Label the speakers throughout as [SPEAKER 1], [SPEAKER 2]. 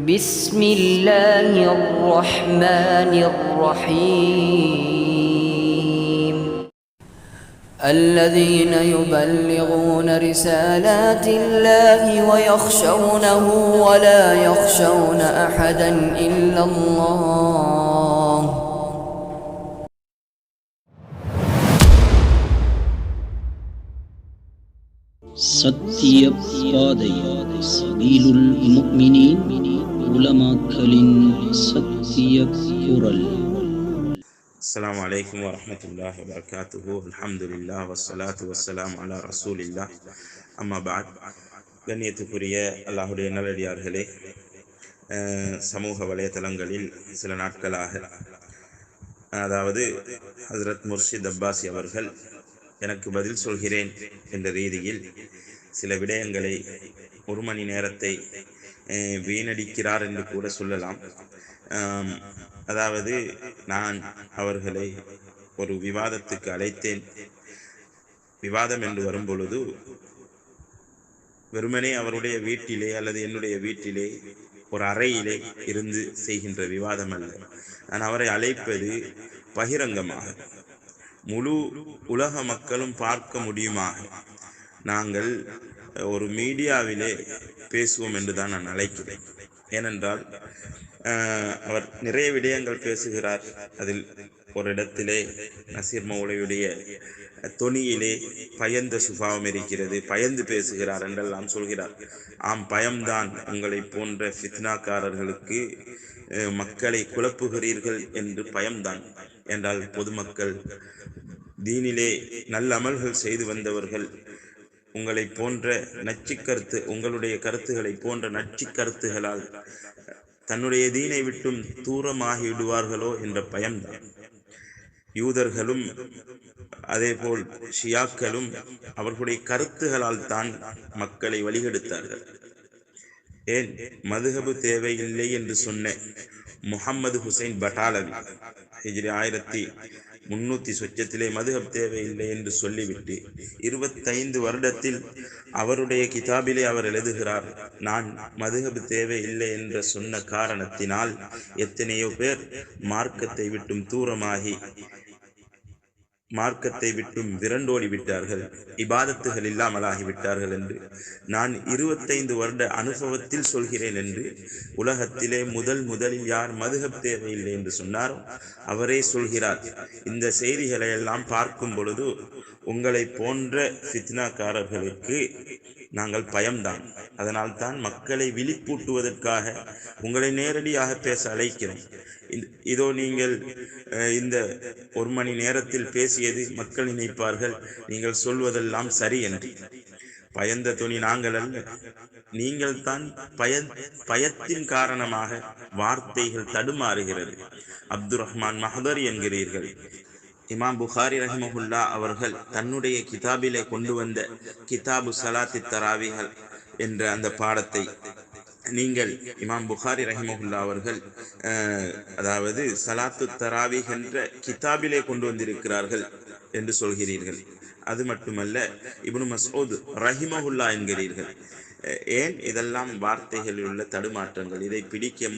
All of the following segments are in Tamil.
[SPEAKER 1] بسم الله الرحمن الرحيم الذين يبلغون رسالات الله ويخشونه ولا يخشون أحدا إلا الله
[SPEAKER 2] சத்திய பாதை சபீலுல் முஃமினீன் உலமாக்களின் சத்திய குரல்.
[SPEAKER 3] அஸ்ஸலாமு அலைக்கும் வரஹ்மத்துல்லாஹி வபரகாத்துஹு. அல்ஹம்துலில்லாஹ் வஸ்ஸலாத்து வஸ்ஸலாம் அலா ரசூலில்லாஹ். அம்மா பஅத். கண்ணியத்துக்குரிய அல்லாஹ்வுடைய நல்லடியார்களே, சமூக வலைதளங்களில் சில நாட்களாக, அதாவது ஹஜ்ரத் முர்ஷித் அப்பாசி அவர்கள் எனக்கு பதில் சொல்கிறேன் என்ற ரீதியில் சில விடயங்களை, ஒரு மணி நேரத்தை வீணடிக்கிறார் என்று கூட சொல்லலாம். அதாவது நான் அவர்களை ஒரு விவாதத்துக்கு அழைத்தேன். விவாதம் என்று வரும் பொழுது வெறுமனே அவருடைய வீட்டிலே அல்லது என்னுடைய வீட்டிலே ஒரு அறையிலே இருந்து செய்கின்ற விவாதம் அல்ல. நான் அவரை அழைப்பது பகிரங்கமாக, முழு உலக மக்களும் பார்க்க முடியுமாக நாங்கள் ஒரு மீடியாவிலே பேசுவோம் என்றுதான் நான் அழைக்கிறேன். ஏனென்றால் அவர் நிறைய விடயங்கள் பேசுகிறார். அதில் ஒரு இடத்திலே நசீர் மௌலவியுடைய தொனியிலே பயந்த சுபாவம் இருக்கிறது, பயந்து பேசுகிறார் என்றெல்லாம் சொல்கிறார். ஆம், பயம்தான். உங்களை போன்ற ஃபித்னாக்காரர்களுக்கு மக்களை குழப்புகிறீர்கள் என்று பயம்தான். என்றால் பொதுமக்கள், தீனிலே நல்ல அமல்கள் செய்து வந்தவர்கள் உங்களை போன்ற நச்சுக்கருத்து, உங்களுடைய கருத்துக்களை போன்ற நச்சு கருத்துகளால் தன்னுடைய தீனை விட்டும் தூரமாகி விடுவார்களோ என்ற பயம்தான். யூதர்களும் அதே போல் ஷியாக்களும் அவர்களுடைய கருத்துகளால் தான் மக்களை வழிகெடுத்தார்கள். ஏன் மதுஹபு தேவையில்லை என்று சொன்ன முஹம்மது ஹுசைன் பட்டாலவி ஹிஜ்ரி 1300 சொச்சத்திலே மதுஹப் தேவையில்லை என்று சொல்லிவிட்டு 25 வருடத்தில் அவருடைய கிதாபிலே அவர் எழுதுகிறார், நான் மதுஹப் தேவையில்லை என்று சொன்ன காரணத்தினால் எத்தனையோ பேர் மார்க்கத்தை விட்டும் தூரமாகி, மார்க்கத்தை விட்டும் விரண்டோடி விட்டார்கள், இபாதத்துகள் இல்லாமலாகிவிட்டார்கள் என்று நான் 25 வருட அனுபவத்தில் சொல்கிறேன் என்று உலகத்திலே முதலில் யார் மதுஹப் தேவையில்லை என்று சொன்னாரோ அவரே சொல்கிறார். இந்த செய்திகளை எல்லாம் பார்க்கும் பொழுது உங்களை போன்ற ஃபித்னாக்காரர்களுக்கு நாங்கள் பயம்தான். அதனால் தான் மக்களை விழிப்பூட்டுவதற்காக உங்களை நேரடியாக பேச அழைக்கிறோம். இதோ நீங்கள் இந்த ஒரு மணி நேரத்தில் பேசியது மக்கள் நினைப்பார்கள் நீங்கள் சொல்வதெல்லாம் சரி என்று. பயந்த துணி நாங்கள் அல்ல, நீங்கள் தான் பயத்தின் காரணமாக வார்த்தைகள் தடுமாறுகிறது. அப்துல் ரஹ்மான் மஹதரி என்கிறீர்கள். இமாம் புகாரி ரஹிமஹுல்லா அவர்கள் தன்னுடைய கிதாபிலே கொண்டு வந்த கிதாபு சலாத்தி தராவிகள் என்ற அந்த பாடத்தை நீங்கள், இமாம் புகாரி ரஹிமஹுல்லா அவர்கள் அதாவது சலாத்து தராவி என்ற கிதாபிலே கொண்டு வந்திருக்கிறார்கள் என்று சொல்கிறீர்கள். அது மட்டுமல்ல, இப்னு மஸ்ஊத் ரஹிமஹுல்லா என்கிறீர்கள். ஏன் இதெல்லாம் வார்த்தைகளில் உள்ள தடுமாற்றங்கள்? இதை பிடிக்க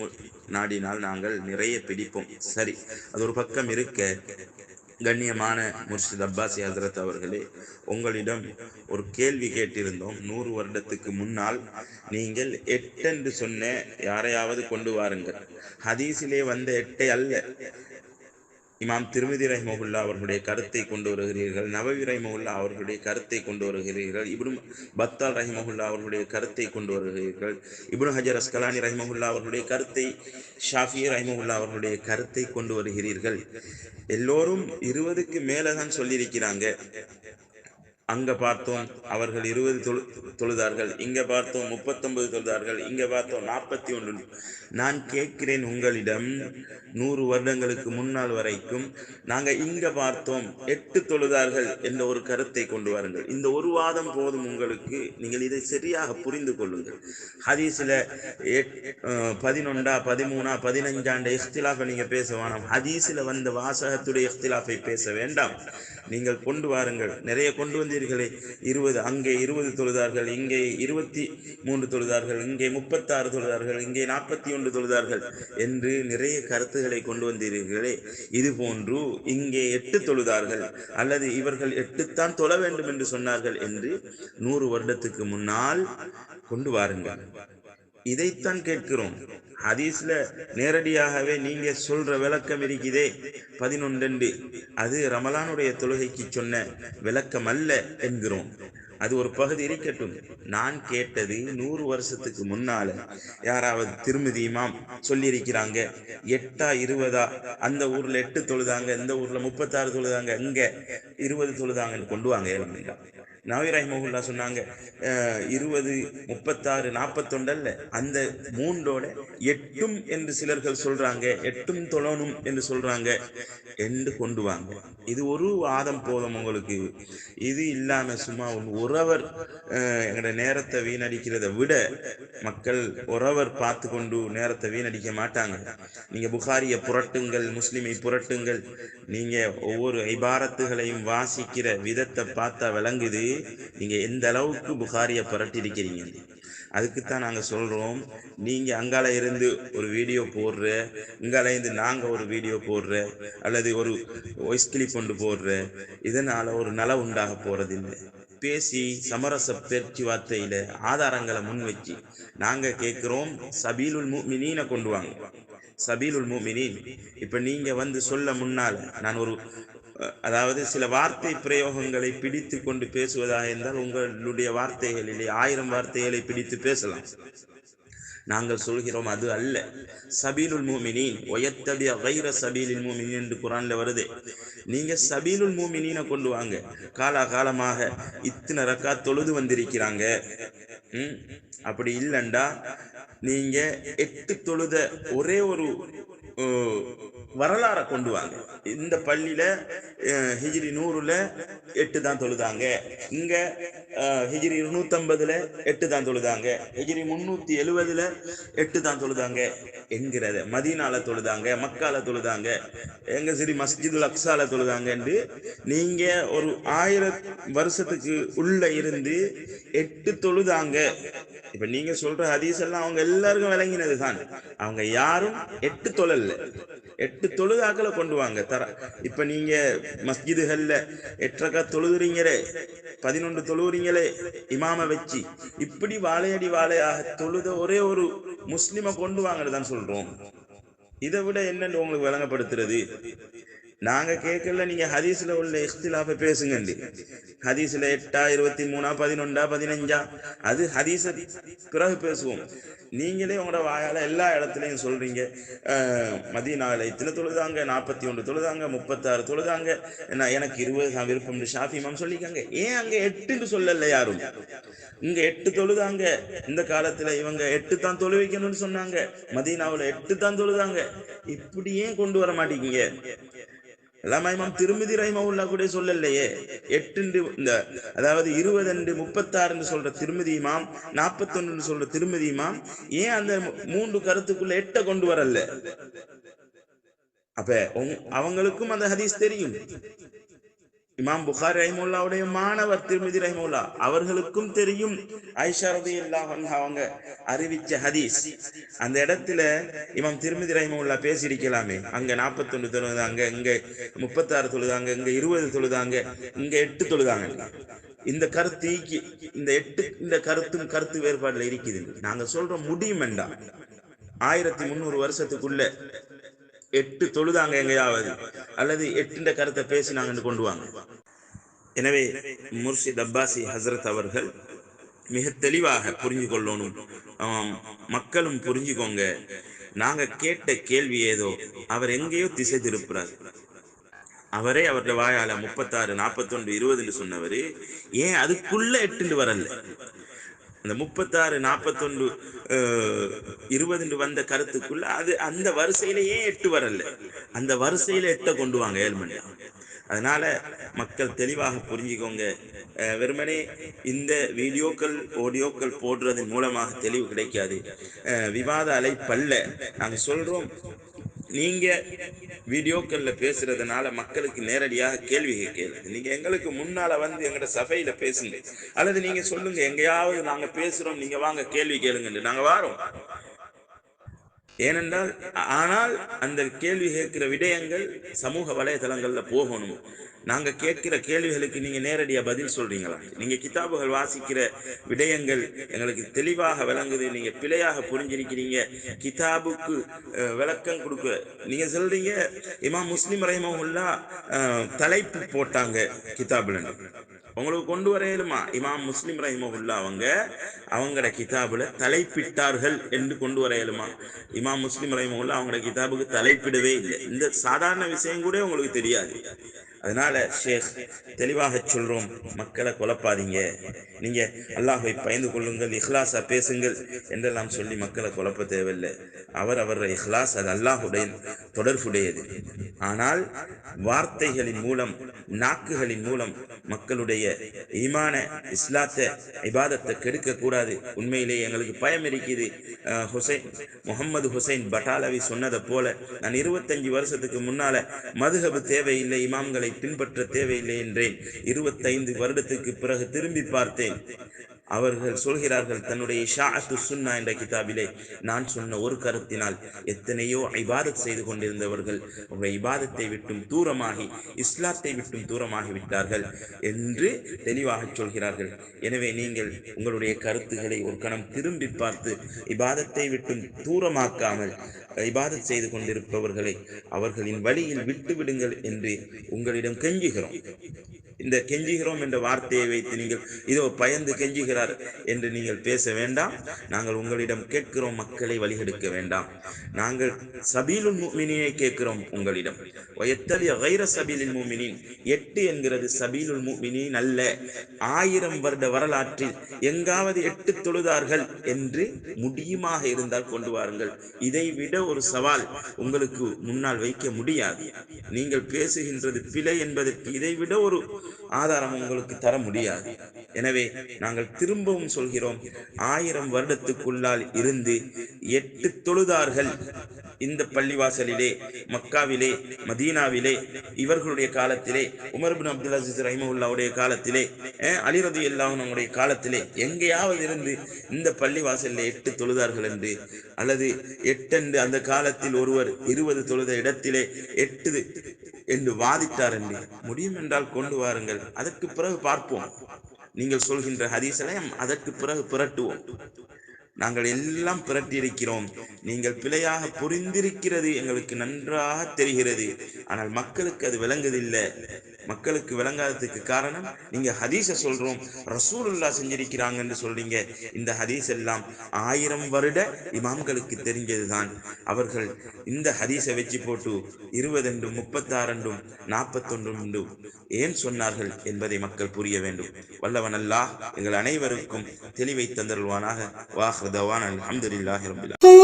[SPEAKER 3] நாடினால் நாங்கள் நிறைய பிடிப்போம். சரி, அது ஒரு பக்கம் இருக்க, கண்ணியமான முர்ஷித் அப்பாசி ஹசரத் அவர்களே, உங்களிடம் ஒரு கேள்வி கேட்டிருந்தோம். 100 வருடத்துக்கு முன்னால் நீங்கள் 8 என்று சொன்ன யாரையாவது கொண்டு வாருங்கள். ஹதீஸிலே வந்த 8 அல்ல. இமாம் திருமிதி ரஹிமஹுல்லா அவர்களுடைய கருத்தை கொண்டு வருகிறீர்கள், நவவி ரஹிமஹுல்லா அவர்களுடைய கருத்தை கொண்டு வருகிறீர்கள், இப்னு பத்தால் ரஹிமஹுல்லா அவர்களுடைய கருத்தை கொண்டு வருகிறீர்கள், இப்னு ஹஜர் அஸ்கலானி ரஹிமஹுல்லா அவர்களுடைய கருத்தை, ஷாஃபி ரஹிமஹுல்லா அவர்களுடைய கருத்தை கொண்டு வருகிறீர்கள். எல்லோரும் 20க்கு மேலதான் சொல்லியிருக்கிறாங்க. அங்க பார்த்தோம் அவர்கள் 20 தொழுதார்கள், இங்க பார்த்தோம் 39 தொழுதார்கள், இங்க பார்த்தோம் 41. நான் கேட்கிறேன் உங்களிடம், 100 வருடங்களுக்கு முன்னால் வரைக்கும் நாங்க இங்க பார்த்தோம் 8 தொழுதார்கள் என்ற ஒரு கருத்தை கொண்டு வாருங்கள். இந்த ஒரு வாதம் போதும் உங்களுக்கு. நீங்கள் இதை சரியாக புரிந்து கொள்ளுங்கள். ஹதீஸ்ல 11, 13, 15 இஃப்திலாஃபை நீங்க பேச வேணாம். ஹதீஸ்ல வந்த வாசகத்துடைய இஃப்திலாஃபை பேச வேண்டாம். நீங்கள் கொண்டு வாருங்கள், நிறைய கொண்டு வந்தீர்களே, 20 அங்கே 20 தொழுதார்கள், இங்கே 23 தொழுதார்கள், இங்கே 36 தொழுதார்கள், இங்கே 41 தொழுதார்கள் என்று நிறைய கருத்துக்களை கொண்டு வந்தீர்களே, இது போன்று இங்கே 8 தொழுதார்கள் அல்லது இவர்கள் 8 தான் தொழ வேண்டும் என்று சொன்னார்கள் என்று 100 வருடத்துக்கு முன்னால் கொண்டு வாருங்கள். இதைத்தான் கேட்கிறோம். ஹதீஸ்ல நேரடியாகவே நீங்க சொல்ற விளக்கம் இருக்குதே 11, அது ரமலானுடைய தொழுகைக்கு சொன்ன விளக்கம் அல்ல என்கிறோம். அது ஒரு பகுதி இருக்கட்டும். நான் கேட்டது 100 வருஷத்துக்கு முன்னால யாராவது திருமிதி இமாம் சொல்லியிருக்கிறாங்க 8 20 அந்த ஊர்ல 8 தொழுதாங்க, இந்த ஊர்ல 36 தொழுதாங்க, இங்க 20 தொழுதாங்கன்னு கொண்டு வாங்க. நவி ரஹ்மஹுல்லாஹ் சொன்னாங்க 20 36 41 அல்ல, அந்த 3ஓட 8 என்று சிலர்கள் சொல்றாங்க, 8 தொழணும் என்று சொல்றாங்க என்று கொண்டு வாங்க. இது ஒரு வாதம் போதும் உங்களுக்கு. இது இல்லாம சும்மா ஒருவர் எங்களோட நேரத்தை வீணடிக்கிறத விட மக்கள் ஒருவர் பார்த்து கொண்டு நேரத்தை வீணடிக்க மாட்டாங்க. நீங்க புகாரிய புரட்டுங்கள், முஸ்லிமை புரட்டுங்கள், நீங்க ஒவ்வொரு இபாரத்துகளையும் வாசிக்கிற விதத்தை பார்த்தா விளங்குது நீங்க எந்த அளவுக்கு புகாரிய புரட்டிருக்கிறீங்க. அதுக்குத்தான் நாங்க சொல்றோம், நீங்க அங்கால இருந்து ஒரு வீடியோ போடுற, இங்கால இருந்து நாங்க ஒரு வீடியோ போடுற அல்லது ஒரு வாய்ஸ் கிளிப் கொண்டு போடுற, இதனால ஒரு நல உண்டாக போறதில்லை. பேசி சமரச பேச்சுவார்த்தையில ஆதாரங்களை முன் வச்சு நாங்க கேட்கிறோம், சபீலுல் முஃமினீன கொண்டு வாங்க. சபீலுல் முஃமினீன் இப்ப நீங்க வந்து சொல்ல முன்னால நான் ஒரு அதாவது சில வார்த்தை பிரயோகங்களை பிடித்து கொண்டு பேசுவதாக இருந்தால் உங்களுடைய வார்த்தைகளிலே 1000 வார்த்தைகளை பிடித்து பேசலாம். நாங்கள் சொல்கிறோம் அது அல்ல. சபீலுல் முஃமினீன் வயத்தபி கைர சபீலில் முஃமினீன் என்று குர்ஆன்ல வருது. நீங்க சபீலுல் முஃமினீனை கொண்டு வாங்க. காலகாலமாக இத்தனை ரக்காத் தொழுது வந்திருக்கிறாங்க, அப்படி இல்லைண்டா நீங்க 8 தொழுத ஒரே ஒரு வரலாறை கொண்டு வாங்க. இந்த பள்ளியில ஹிஜ்ரி 100ல 8 தான் தொழுதாங்க, இங்க ஹிஜ்ரி 250ல 8 தான் தொழுதாங்க, ஹிஜ்ரி 370ல 8 தான் தொழுதாங்க என்கிறத, மதீனால தொழுதாங்க, மக்கால தொழுதாங்க, எங்க சரி மஸ்ஜிதுல் அக்ஸால தொழுதாங்க என்று நீங்க ஒரு 1000 வருஷத்துக்கு உள்ள இருந்து 8 தொழுதாங்க. இப்ப நீங்க சொல்ற ஹதீஸ் எல்லாம் அவங்க எல்லாருக்கும் விளங்கினது தான். அவங்க யாரும் 8 தொழல, 8 தொழுதாக்களை கொண்டு வாங்க தர. இப்ப நீங்க மஸ்ஜிதுகள்ல 8 ரக்காத் தொழுகிறீங்களே, 11 தொழுகிறீங்களே இமாம வச்சு, இப்படி வாழையடி வாழையாக தொழுத ஒரே ஒரு முஸ்லிமை கொண்டு வாங்கன்னு சொல்றோம். இதை விட என்னன்னு உங்களுக்கு விளங்கப்படுத்துறது? நாங்க கேட்கல, நீங்க ஹதீஸ்ல உள்ள இஃப்திலாஃபை பேசுங்க. ஹதீஸ்ல 8 23 11 15 அது ஹதீஸ பிறகு பேசுவோம். நீங்களே உங்களோட வாயால எல்லா இடத்துலையும் சொல்றீங்க மதீனால இத்தனை தொழுதாங்க, 41 தொழுதாங்க, 36 தொழுதாங்க, எனக்கு 20 விருப்பம் ஷாஃபி இமாம் சொல்லிக்காங்க. ஏன் அங்க 8 சொல்லல யாரும்? இங்க 8 தொழுதாங்க. இந்த காலத்துல இவங்க 8 தான் தொழு வைக்கணும்னு சொன்னாங்க, மதீனாவுல 8 தான் தொழுதாங்க. இப்படி ஏன் கொண்டு வர மாட்டீங்க? எல்லாமே இமாம் திருமிதி ரஹ்மஹுல்லாஹ் கூட சொல்லலையே 8 இந்த அதாவது 20 36 சொல்ற திருமிதி இமாம், 41 சொல்ற திருமிதி இமாம் ஏன் அந்த 3 கருத்துக்குள்ள 8 கொண்டு வரல? அப்ப அவங்களுக்கும் அந்த ஹதீஸ் தெரியும். இமாம் புகாரி ரஹ்மத்துல்லாஹுடைய மாணவர் திருமிதி ரஹ்மத்துல்லாஹ் அவர்களுக்கும் தெரியும் ஆயிஷா ரலியல்லாஹு அன்ஹா அவங்க அறிவிச்ச ஹதீஸ். அந்த இடத்துல இமாம் திருமிதி ரஹ்மத்துல்லாஹ் பேசியிருக்கலாமே, அங்க 41 தொழுதாங்க, இங்க 36 தொழுதாங்க, இங்க 20 தொழுதாங்க, இங்க 8 தொழுதாங்க. இந்த கருத்து இந்த 8 இந்த கருத்தும் கருத்து வேறுபாடுல இருக்குது. நாங்க சொல்றோம் முடியும் வேண்டாம், 1300 வருஷத்துக்குள்ள 8 தொழுதாங்க எங்கேயாவது, அல்லது 8 கருத்தை பேசினாங்கன்னு கொண்டு வாங்க. எனவே முர்ஷித் அப்பாசி ஹசரத் அவர்கள் மிக தெளிவாக புரிஞ்சு கொள்ளணும், மக்களும் புரிஞ்சுக்கோங்க. நாங்க கேட்ட கேள்வி ஏதோ அவர் எங்கேயோ திசை திருப்புறார். அவரே அவருடைய வாயால 36 41 20 சொன்னவரு ஏன் அதுக்குள்ள 8 வரல? அந்த 36 41 20 வந்த கருத்துக்குள்ள அது அந்த வரிசையில ஏன் 8 வரல? அந்த வரிசையில 8 கொண்டு வாங்க 7 மணி. அதனால மக்கள் தெளிவாக புரிஞ்சுக்கோங்க. வெறுமனே இந்த வீடியோக்கள் ஆடியோக்கள் போடுறதன் மூலமாக தெளிவு கிடைக்காது. விவாத அலைப்பல்ல. நாங்க சொல்றோம், நீங்க வீடியோக்கள்ல பேசுறதுனால மக்களுக்கு நேரடியாக கேள்வி கேட்கல. நீங்க எங்களுக்கு முன்னால வந்து எங்கட சபையில பேசுங்க, அல்லது நீங்க சொல்லுங்க எங்கேயாவது நாங்க பேசுறோம், நீங்க வாங்க கேள்வி கேளுங்க, நாங்க வாரோம். ஏனென்றால் ஆனால் அந்த கேள்வி கேட்கிற விடயங்கள் சமூக வலைதளங்கள்ல போகணும். நாங்க கேட்கிற கேள்விகளுக்கு நீங்க நேரடியா பதில் சொல்றீங்களா? நீங்க கிதாபுகள் வாசிக்கிற விடயங்கள் எங்களுக்கு தெளிவாக விளங்குது, நீங்க பிழையாக புரிஞ்சிருக்கிறீங்க, கிதாபுக்கு விளக்கம் கொடுக்க நீங்க சொல்றீங்க. இமாம் முஸ்லிம் ரஹிமஹுல்லாஹ் தலைப்பு போட்டாங்க கிதாபுல, உங்களுக்கு கொண்டு வரையலுமா? இமாம் முஸ்லிம் ரஹிமஹுல்லாஹ் அவங்களோட கிதாபுல தலைப்பிட்டார்கள் என்று கொண்டு வரையலுமா? இமாம் முஸ்லிம் ரஹிமஹுல்லாஹ் அவங்களோட கிதாபுக்கு தலைப்பிடவே இல்லை. இந்த சாதாரண விஷயம் கூட உங்களுக்கு தெரியாது. அதனால ஷேக் தெளிவாக சொல்றோம், மக்களை குழப்பாதீங்க, நீங்க அல்லாஹ்வை பயந்து கொள்ளுங்கள், இஹ்லாஸா பேசுங்கள் என்றெல்லாம் சொல்லி மக்களை குழப்ப தேவையில்லை. அவர் இஹ்லாஸ் அது அல்லாஹுடைய தொடர்புடையது. ஆனால் வார்த்தைகளின் மூலம், நாக்குகளின் மூலம் மக்களுடைய ஈமான, இஸ்லாத்தை, இபாதத்தை கெடுக்க கூடாது. உண்மையிலேயே எங்களுக்கு பயம் இருக்குது. முகமது ஹுசைன் பட்டாலவி சொன்னதை போல, நான் 25 வருஷத்துக்கு முன்னால மதுஹப் தேவையில்லை, இமாம்களை பின்பற்ற தேவையில்லை என்றேன். 25 வருடத்துக்கு பிறகு திரும்பி பார்த்தேன். அவர்கள் சொல்கிறார்கள் தன்னுடைய இஷாஅத்து சுன்னா என்ற கிதாபிலே, நான் சொன்ன ஒரு கருத்தினால் எத்தனையோ இபாதத் செய்து கொண்டிருந்தவர்கள் உங்களுடைய இபாதத்தை விட்டும் தூரமாகி, இஸ்லாத்தை விட்டும் தூரமாகி விட்டார்கள் என்று தெளிவாக சொல்கிறார்கள். எனவே நீங்கள் உங்களுடைய கருத்துக்களை ஒரு கணம் திரும்பி பார்த்து இபாதத்தை விட்டும் தூரமாக்காமல் இபாதத் செய்து கொண்டிருப்பவர்களை அவர்களின் வழியில் விட்டுவிடுங்கள் என்று உங்களிடம் கெஞ்சுகிறோம். இந்த கெஞ்சுகிறோம் என்ற வார்த்தையை வைத்து நீங்கள் இதோ பயந்து கெஞ்சுகிறார் என்று நீங்கள் பேச வேண்டாம். நாங்கள் உங்களிடம் கேட்கிறோம், மக்களை வழிகெடுக்க வேண்டாம். நாங்கள் சபீலுல் முஃமினீனை கேட்கிறோம் உங்களிடம். வயத்தலி கைர சபீலில் முஃமினீன், 8 என்கிறது சபீலுல் முஃமினீன் அல்ல. 1000 வருட வரலாற்றில் எங்காவது 8 தொழுதார்கள் என்று முடியுமாக இருந்தால் கொண்டு வாருங்கள். இதை விட ஒரு சவால் உங்களுக்கு முன்னால் வைக்க முடியாது. நீங்கள் பேசுகின்றது பிழை என்பதற்கு இதை விட ஒரு ஆதாரம் உங்களுக்கு தர முடியாது. எனவே நாங்கள் திரும்பவும் சொல்கிறோம், 1000 வருடத்துக்குள்ளால் இருந்து 8 தொழுதார்கள் இந்த பள்ளிவாசலிலே, மக்காவிலே, மதீனாவிலே, இவர்களுடைய காலத்திலே, உமர் பின் அப்துல் அசீஸ் ரஹிமஹுல்லாவுடைய காலத்திலே, அலி ரலியல்லாஹு அன்ஹுடைய காலத்திலே எங்கேயாவது இருந்து இந்த பள்ளிவாசலில் 8 தொழுதார்கள் என்று, அல்லது 8 என்று அந்த காலத்தில் ஒருவர் 20 தொழுத இடத்திலே 8 என்று வாதிட்டார் என்று முடியும் என்றால் கொண்டு வாருங்கள். அதற்கு பிறகு பார்ப்போம். நீங்கள் சொல்கின்ற ஹதீஸையும் அதற்கு பிறகு புரட்டுவோம். நாங்கள் எல்லாம் புரட்டியிருக்கிறோம். நீங்கள் பிழையாக புரிந்திருக்கிறது எங்களுக்கு நன்றாக தெரிகிறது. ஆனால் மக்களுக்கு அது விளங்குதில்லை. மக்களுக்கு விளங்காததுக்கு காரணம், நீங்க ஹதீஸை சொல்றோம், ரசூலுல்லாஹ் செஞ்சிருக்கிறாங்க என்று சொல்றீங்க. இந்த ஹதீஸ் எல்லாம் 1000 வருட இமாம்களுக்கு தெரிஞ்சதுதான். அவர்கள் இந்த ஹதீஸை வச்சு போட்டு 20 என்றும் 36 என்றும் 41 என்றும் ஏன் சொன்னார்கள் என்பதை மக்கள் புரிய வேண்டும். வல்லவன் அல்லாஹ் எங்கள் அனைவருக்கும் தெளிவை தந்தருள்வானாக. வாஹ்ரு தவானா அல்ஹம்துலில்லாஹி ரப்பில் ஆலமீன்.